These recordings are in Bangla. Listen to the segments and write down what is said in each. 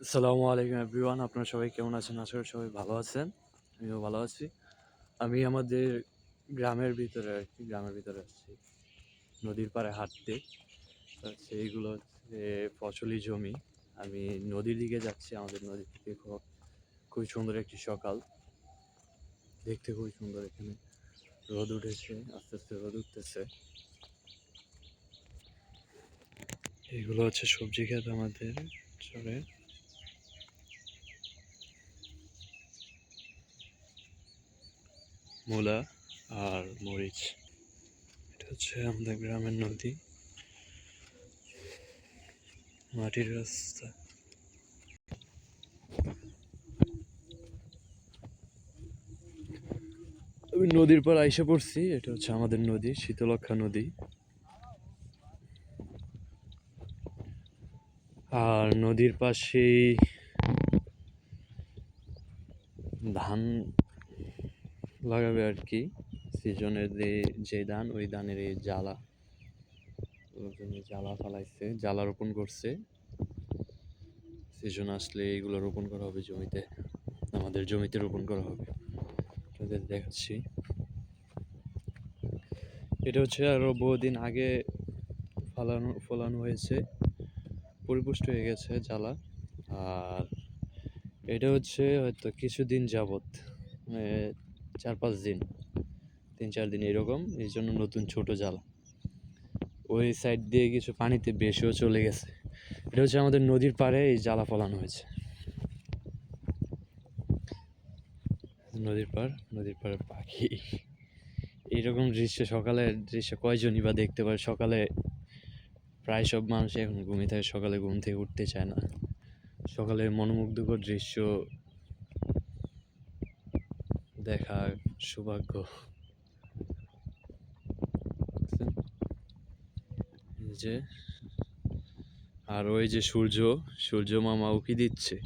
আসসালামু আলাইকুম এভরিওয়ান, আপনারা সবাই কেমন আছেন? আশা করি সবাই ভালো আছেন। আমিও ভালো আছি। আমি আমাদের গ্রামের ভিতরে আসছি নদীর পাড়ে হাঁটতে। এইগুলো হচ্ছে ফসলি জমি। আমি নদীর দিকে যাচ্ছি। আমাদের নদী থেকে খুবই সুন্দর একটি সকাল, দেখতে খুবই সুন্দর। এখানে রোদ উঠেছে, আস্তে আস্তে রোদ উঠতেছে। এগুলো হচ্ছে সবজি ক্ষেত আমাদের চরে। মূলা আর মরিচ। এটা হচ্ছে আমাদের গ্রামের নদী, মাটির রাস্তা। আমি নদীর পর আইসা পড়ছি। এটা হচ্ছে আমাদের নদী, শীতলক্ষ্যা নদী। আর নদীর পাশেই ধান লাগাবে আর কি। সিজনের যে ধান, ওই ধানের এই জ্বালা ফালাইছে, জ্বালা রোপণ করছে। সিজন আসলে এগুলো রোপণ করা হবে জমিতে, আমাদের জমিতে রোপণ করা হবে। আপনাদের দেখাচ্ছি। এটা হচ্ছে আরো বহুদিন আগে ফলানো হয়েছে, পরিপুষ্ট হয়ে গেছে জ্বালা। আর এটা হচ্ছে হয়তো কিছুদিন যাবত, মানে 4-5 দিন, 3-4 দিন এরকম। এই জন্য নতুন ছোট জাল ওই সাইড দিয়ে কিছু পানিতে বেশিও চলে গেছে। এটা হচ্ছে আমাদের নদীর পাড়ে এই জ্বালা ফলানো হয়েছে। নদীর পাড়ে পাখি, এইরকম সকালের দৃশ্য কয়জনই বা দেখতে পারে? সকালে প্রায় সব মানুষ এখন ঘুমিয়ে থাকে, সকালে ঘুম থেকে উঠতে চায় না। সকালে মনোমুগ্ধকর দৃশ্য দেখা সৌভাগ্য। যে আর ওই যে সূর্য মামা উকি দিচ্ছে,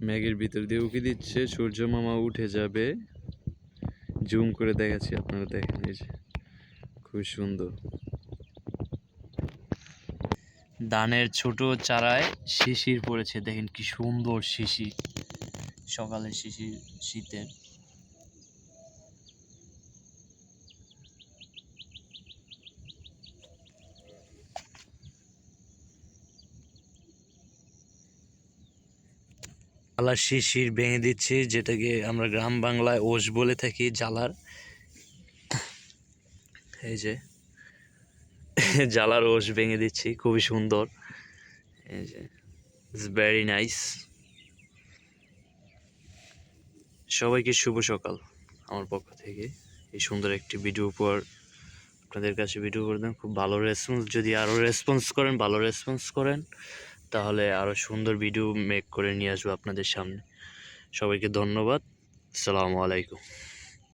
মেঘের ভিতর দিয়ে উকি দিচ্ছে। সূর্য মামা উঠে যাবে, জুম করে দেখাচ্ছি, আপনারা দেখেন। এই যে খুব সুন্দর ধানের ছোট চারায় শিশির পড়েছে, দেখেন কি সুন্দর শিশির, সকালে শিশির, শীতের। জ্বালার শিশির ভেঙে দিচ্ছে, যেটাকে আমরা গ্রাম বাংলায় ওশ বলে থাকি, জ্বালার। এই যে জ্বালার ওশ ভেঙে দিচ্ছি, খুবই সুন্দর। এই যে ইটস ভেরি নাইস। সবাইকে শুভ সকাল আমার পক্ষ থেকে। এই সুন্দর একটি ভিডিও উপহার আপনাদের কাছে ভিডিও করে দেন। খুব ভালো রেসপন্স, যদি আরও ভালো রেসপন্স করেন, তাহলে আরও সুন্দর ভিডিও মেক করে নিয়ে আসবো আপনাদের সামনে। সবাইকে ধন্যবাদ। আসসালামু আলাইকুম।